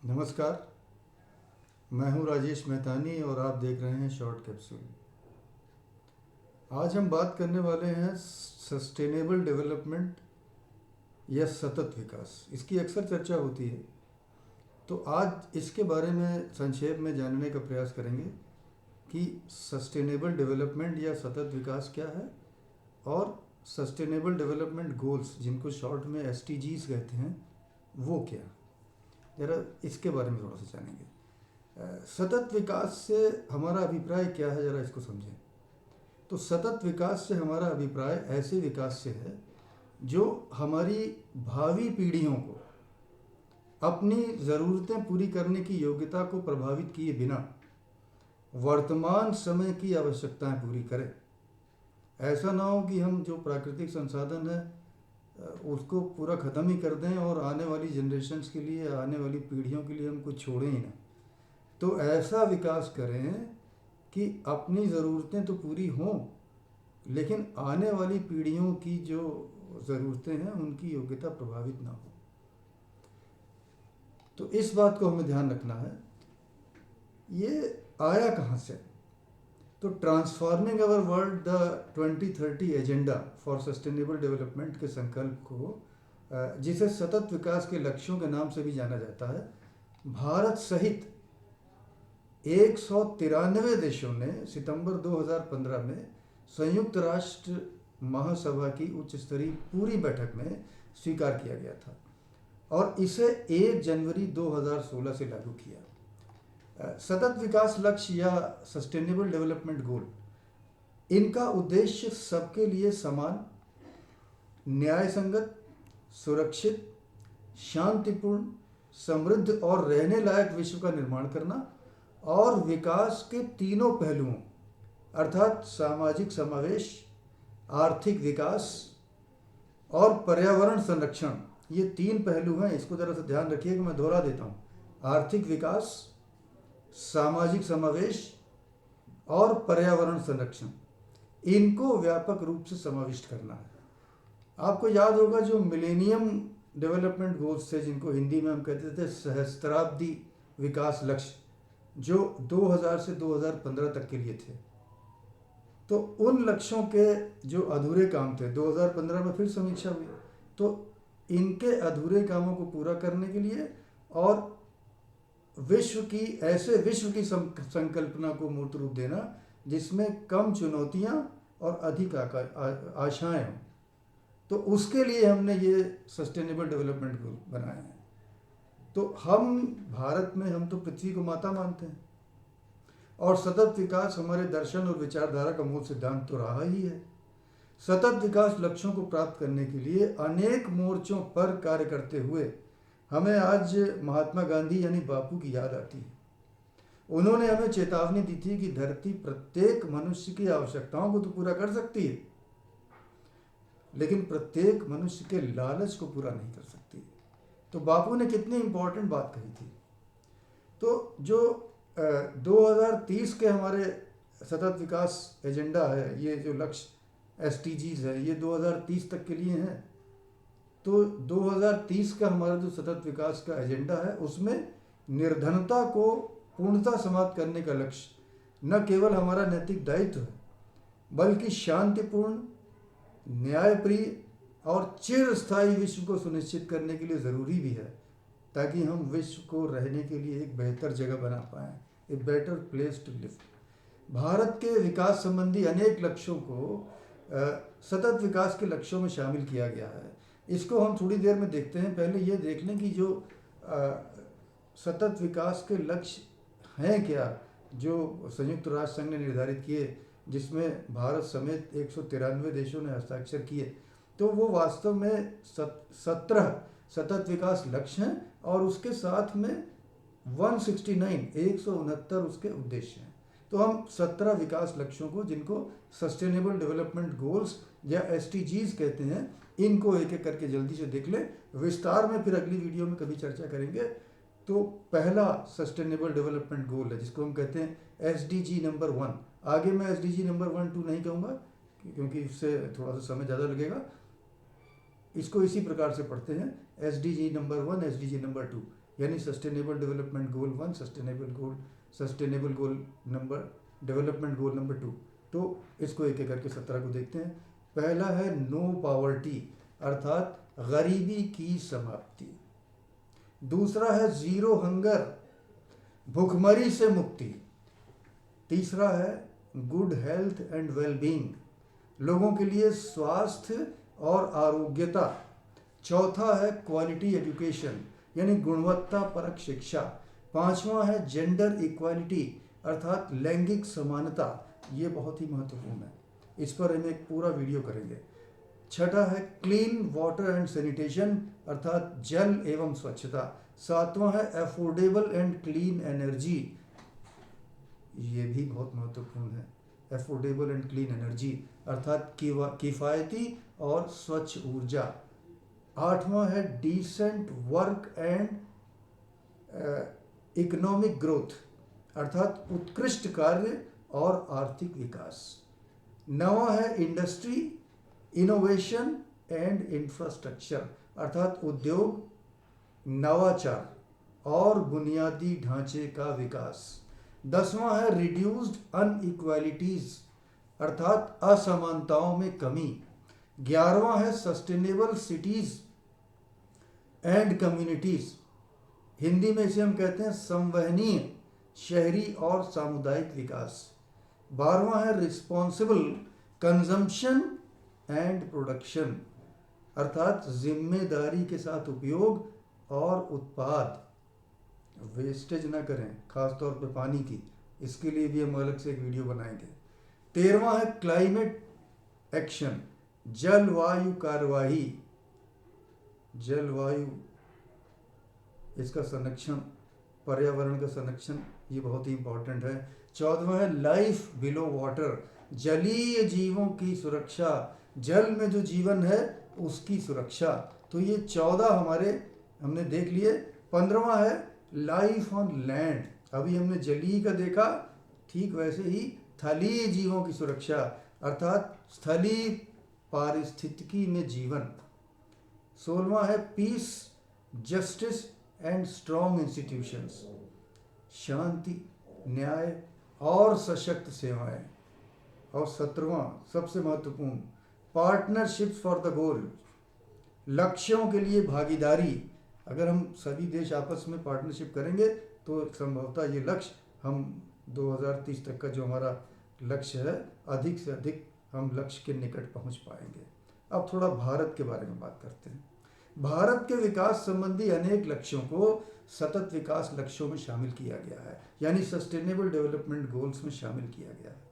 नमस्कार। मैं हूं राजेश मेहतानी और आप देख रहे हैं शॉर्ट कैप्सूल। आज हम बात करने वाले हैं सस्टेनेबल डेवलपमेंट या सतत विकास। इसकी अक्सर चर्चा होती है, तो आज इसके बारे में संक्षेप में जानने का प्रयास करेंगे कि सस्टेनेबल डेवलपमेंट या सतत विकास क्या है और सस्टेनेबल डेवलपमेंट गोल्स, जिनको शॉर्ट में SDGs कहते हैं, वो क्या। ज़रा इसके बारे में थोड़ा सा जानेंगे। सतत विकास से हमारा अभिप्राय क्या है, ज़रा इसको समझें। तो सतत विकास से हमारा अभिप्राय ऐसे विकास से है जो हमारी भावी पीढ़ियों को अपनी ज़रूरतें पूरी करने की योग्यता को प्रभावित किए बिना वर्तमान समय की आवश्यकताएं पूरी करे। ऐसा ना हो कि हम जो प्राकृतिक संसाधन है उसको पूरा ख़त्म ही कर दें और आने वाली जनरेशन्स के लिए, आने वाली पीढ़ियों के लिए हम कुछ छोड़ें ही ना। तो ऐसा विकास करें कि अपनी ज़रूरतें तो पूरी हों, लेकिन आने वाली पीढ़ियों की जो ज़रूरतें हैं उनकी योग्यता प्रभावित ना हो। तो इस बात को हमें ध्यान रखना है। ये आया कहाँ से? तो transforming our world the 2030 agenda for sustainable development के संकल्प को, जिसे सतत विकास के लक्ष्यों के नाम से भी जाना जाता है, भारत सहित 193 देशों ने सितंबर 2015 में संयुक्त राष्ट्र महासभा की उच्च स्तरीय पूरी बैठक में स्वीकार किया गया था और इसे 1 जनवरी 2016 से लागू किया। सतत विकास लक्ष्य या सस्टेनेबल डेवलपमेंट गोल, इनका उद्देश्य सबके लिए समान, न्याय संगत, सुरक्षित, शांतिपूर्ण, समृद्ध और रहने लायक विश्व का निर्माण करना और विकास के तीनों पहलुओं अर्थात सामाजिक समावेश, आर्थिक विकास और पर्यावरण संरक्षण, ये 3 पहलू हैं। इसको ज़रा सा ध्यान रखिएगा, मैं दोहरा देता हूँ। आर्थिक विकास, सामाजिक समावेश और पर्यावरण संरक्षण, इनको व्यापक रूप से समाविष्ट करना है। आपको याद होगा जो मिलेनियम डेवलपमेंट गोल्स थे, जिनको हिंदी में हम कहते थे सहस्त्राब्दी विकास लक्ष्य, जो 2000 से 2015 तक के लिए थे। तो उन लक्ष्यों के जो अधूरे काम थे, 2015 में फिर समीक्षा हुई, तो इनके अधूरे कामों को पूरा करने के लिए और विश्व की संकल्पना को मूर्त रूप देना जिसमें कम चुनौतियां और अधिक आशाएं हों, तो उसके लिए हमने ये सस्टेनेबल डेवलपमेंट गोल बनाए हैं। तो हम भारत में, हम तो पृथ्वी को माता मानते हैं और सतत विकास हमारे दर्शन और विचारधारा का मूल सिद्धांत तो रहा ही है। सतत विकास लक्ष्यों को प्राप्त करने के लिए अनेक मोर्चों पर कार्य करते हुए हमें आज महात्मा गांधी यानी बापू की याद आती है। उन्होंने हमें चेतावनी दी थी कि धरती प्रत्येक मनुष्य की आवश्यकताओं को तो पूरा कर सकती है, लेकिन प्रत्येक मनुष्य के लालच को पूरा नहीं कर सकती। तो बापू ने कितनी इंपॉर्टेंट बात कही थी। तो जो 2030 के हमारे सतत विकास एजेंडा है, ये जो लक्ष्य SDGs है, ये 2030 तक के लिए हैं। तो 2030 का हमारा जो सतत विकास का एजेंडा है, उसमें निर्धनता को पूर्णतः समाप्त करने का लक्ष्य न केवल हमारा नैतिक दायित्व है, बल्कि शांतिपूर्ण, न्यायप्रिय और चिरस्थायी विश्व को सुनिश्चित करने के लिए ज़रूरी भी है, ताकि हम विश्व को रहने के लिए एक बेहतर जगह बना पाएँ, a better place to live. Bharat के विकास संबंधी अनेक लक्ष्यों को सतत विकास के लक्ष्यों में शामिल किया गया है। इसको हम थोड़ी देर में देखते हैं। पहले ये देख लें कि जो सतत विकास के लक्ष्य हैं क्या, जो संयुक्त राष्ट्र संघ ने निर्धारित किए, जिसमें भारत समेत 193 देशों ने हस्ताक्षर किए। तो वो वास्तव में 17 सतत विकास लक्ष्य हैं और उसके साथ में 169 उसके उद्देश्य हैं। तो हम 17 विकास लक्ष्यों को, जिनको सस्टेनेबल डेवलपमेंट गोल्स या SDGs कहते हैं, इनको एक एक करके जल्दी से देख लें। विस्तार में फिर अगली वीडियो में कभी चर्चा करेंगे। तो पहला सस्टेनेबल डेवलपमेंट गोल है, जिसको हम कहते हैं SDG नंबर 1। आगे मैं SDG नंबर 1, 2 नहीं कहूँगा, क्योंकि इससे थोड़ा सा समय ज़्यादा लगेगा। इसको इसी प्रकार से पढ़ते हैं, SDG नंबर 1, SDG नंबर 2। यानी sustainable development goal 1, sustainable goal number development goal number 2। तो इसको एक एक करके 17 को देखते हैं। पहला है नो पॉवर्टी, अर्थात गरीबी की समाप्ति। दूसरा है जीरो हंगर, भुखमरी से मुक्ति। तीसरा है गुड हेल्थ एंड वेलबींग, लोगों के लिए स्वास्थ्य और आरोग्यता। चौथा है क्वालिटी एजुकेशन, यानी गुणवत्ता परक शिक्षा। पांचवा है जेंडर इक्वालिटी, अर्थात लैंगिक समानता। ये बहुत ही महत्वपूर्ण है, इस पर हम एक पूरा वीडियो करेंगे। छठा है क्लीन वाटर एंड सैनिटेशन, अर्थात जल एवं स्वच्छता। सातवां है अफोर्डेबल एंड क्लीन एनर्जी, ये भी बहुत महत्वपूर्ण है। अफोर्डेबल एंड क्लीन एनर्जी अर्थात किफ़ायती और स्वच्छ ऊर्जा। आठवां है decent work and economic growth, अर्थात उत्कृष्ट कार्य और आर्थिक विकास। नवा है इंडस्ट्री, इनोवेशन एंड इंफ्रास्ट्रक्चर, अर्थात उद्योग, नवाचार और बुनियादी ढांचे का विकास। 10वां है रिड्यूस्ड अनइक्वालिटीज, अर्थात असमानताओं में कमी। 11वां है sustainable cities and communities, Hindi में इसे हम कहते हैं संवहनीय शहरी और सामुदायिक विकास। 12वां है रिस्पॉन्सिबल कंजम्पशन एंड प्रोडक्शन, अर्थात जिम्मेदारी के साथ उपयोग और उत्पाद, वेस्टेज ना करें, खासतौर पर पानी की। इसके लिए भी हम अलग से एक वीडियो बनाएंगे। 13वां है क्लाइमेट एक्शन, जलवायु कार्यवाही, जलवायु इसका संरक्षण, पर्यावरण का संरक्षण, ये बहुत ही इंपॉर्टेंट है। 14वां है लाइफ बिलो वाटर, जलीय जीवों की सुरक्षा, जल में जो जीवन है उसकी सुरक्षा। तो ये 14 हमने देख लिए। 15वां है लाइफ ऑन लैंड, अभी हमने जलीय का देखा, ठीक वैसे ही स्थलीय जीवों की सुरक्षा, अर्थात स्थलीय पारिस्थितिकी में जीवन। 16वां है peace, justice and strong institutions, शांति, न्याय और सशक्त सेवाएं। और 17वां सबसे महत्वपूर्ण, पार्टनरशिप्स फॉर द गोल, लक्ष्यों के लिए भागीदारी। अगर हम सभी देश आपस में पार्टनरशिप करेंगे तो संभवतः ये लक्ष्य हम 2030 तक का जो हमारा लक्ष्य है, अधिक से अधिक हम लक्ष्य के निकट पहुंच पाएंगे। अब थोड़ा भारत के बारे में बात करते हैं। भारत के विकास संबंधी अनेक लक्ष्यों को सतत विकास लक्ष्यों में शामिल किया गया है, यानी सस्टेनेबल डेवलपमेंट गोल्स में शामिल किया गया है।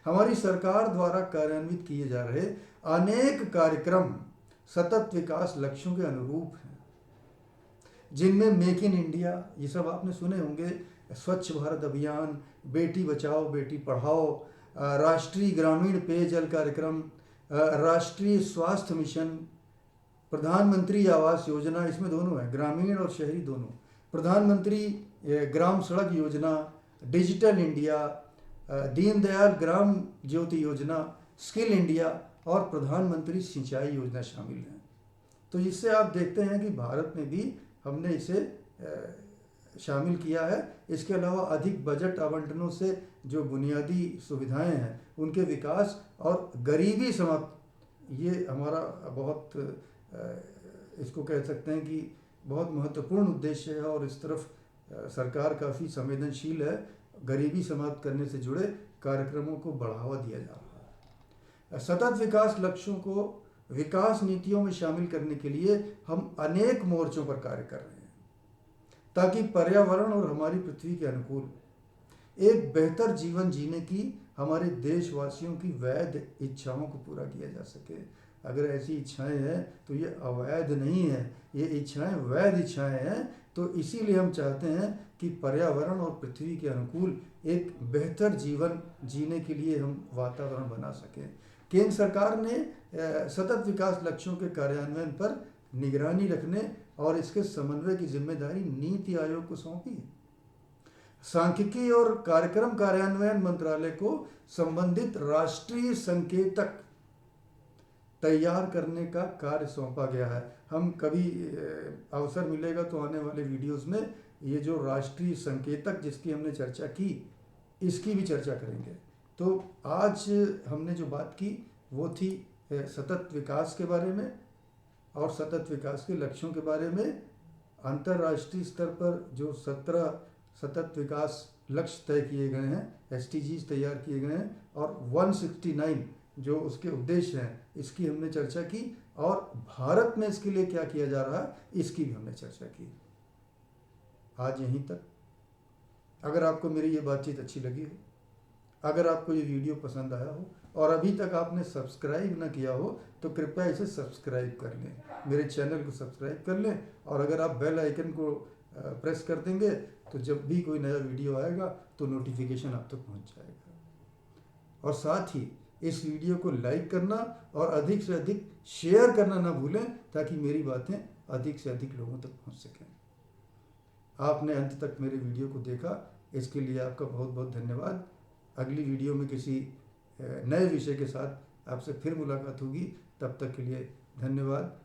हमारी सरकार द्वारा कार्यान्वित किए जा रहे अनेक कार्यक्रम सतत विकास लक्ष्यों के अनुरूप हैं, जिनमें मेक इन इंडिया, ये सब आपने सुने होंगे, स्वच्छ भारत अभियान, बेटी बचाओ बेटी पढ़ाओ, राष्ट्रीय ग्रामीण पेयजल कार्यक्रम, राष्ट्रीय स्वास्थ्य मिशन, प्रधानमंत्री आवास योजना, इसमें दोनों है, ग्रामीण और शहरी दोनों, प्रधानमंत्री ग्राम सड़क योजना, डिजिटल इंडिया, दीनदयाल ग्राम ज्योति योजना, स्किल इंडिया और प्रधानमंत्री सिंचाई योजना शामिल हैं। तो इससे आप देखते हैं कि भारत में भी हमने इसे शामिल किया है। इसके अलावा अधिक बजट आवंटनों से जो बुनियादी सुविधाएं हैं उनके विकास और गरीबी समाप्त, ये हमारा बहुत इसको कह सकते हैं कि बहुत महत्वपूर्ण उद्देश्य है और इस तरफ सरकार काफ़ी संवेदनशील है। गरीबी समाप्त करने से जुड़े कार्यक्रमों को बढ़ावा दिया जा रहा है। सतत विकास लक्ष्यों को विकास नीतियों में शामिल करने के लिए हम अनेक मोर्चों पर कार्य कर रहे हैं, ताकि पर्यावरण और हमारी पृथ्वी के अनुकूल एक बेहतर जीवन जीने की हमारे देशवासियों की वैध इच्छाओं को पूरा किया जा सके। अगर ऐसी इच्छाएं हैं तो ये अवैध नहीं है, ये इच्छाएं वैध इच्छाएं हैं। तो इसीलिए हम चाहते हैं कि पर्यावरण और पृथ्वी के अनुकूल एक बेहतर जीवन जीने के लिए हम वातावरण बना सकें। केंद्र सरकार ने सतत विकास लक्ष्यों के कार्यान्वयन पर निगरानी रखने और इसके समन्वय की जिम्मेदारी नीति आयोग को सौंपी है। सांख्यिकी और कार्यक्रम कार्यान्वयन मंत्रालय को संबंधित राष्ट्रीय संकेतक तैयार करने का कार्य सौंपा गया है। हम कभी अवसर मिलेगा तो आने वाले वीडियोस में ये जो राष्ट्रीय संकेतक जिसकी हमने चर्चा की, इसकी भी चर्चा करेंगे। तो आज हमने जो बात की वो थी सतत विकास के बारे में और सतत विकास के लक्ष्यों के बारे में। अंतर्राष्ट्रीय स्तर पर जो 17 सतत विकास लक्ष्य तय किए गए हैं, SDGs तैयार किए गए हैं, और 169 जो उसके उद्देश्य हैं, इसकी हमने चर्चा की। और भारत में इसके लिए क्या किया जा रहा है, इसकी भी हमने चर्चा की। आज यहीं तक। अगर आपको मेरी ये बातचीत अच्छी लगी हो, अगर आपको ये वीडियो पसंद आया हो और अभी तक आपने सब्सक्राइब ना किया हो, तो कृपया इसे सब्सक्राइब कर लें, मेरे चैनल को सब्सक्राइब कर लें। और अगर आप बेल आइकन को प्रेस कर देंगे तो जब भी कोई नया वीडियो आएगा तो नोटिफिकेशन आप तक पहुंच जाएगा। और साथ ही इस वीडियो को लाइक करना और अधिक से अधिक शेयर करना ना भूलें, ताकि मेरी बातें अधिक से अधिक लोगों तक पहुंच सकें। आपने अंत तक मेरे वीडियो को देखा, इसके लिए आपका बहुत बहुत धन्यवाद। अगली वीडियो में किसी नए विषय के साथ आपसे फिर मुलाकात होगी। तब तक के लिए धन्यवाद।